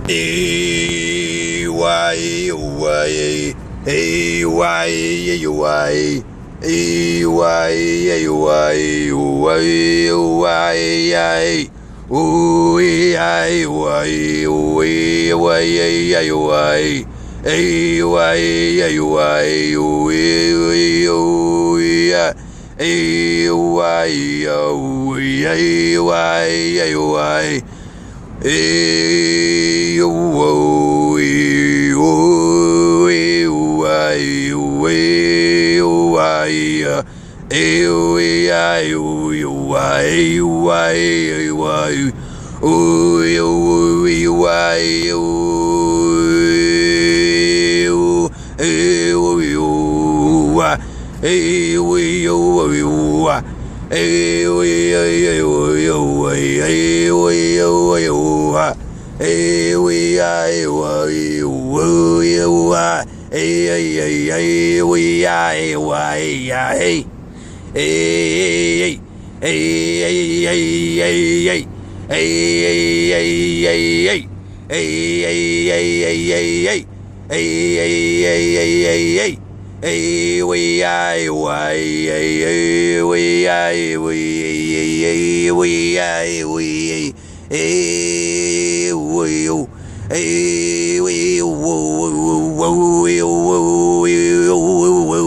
E why why e why why e why why why ooh I why why why e why why e why why Hey, whoa, whoa, why,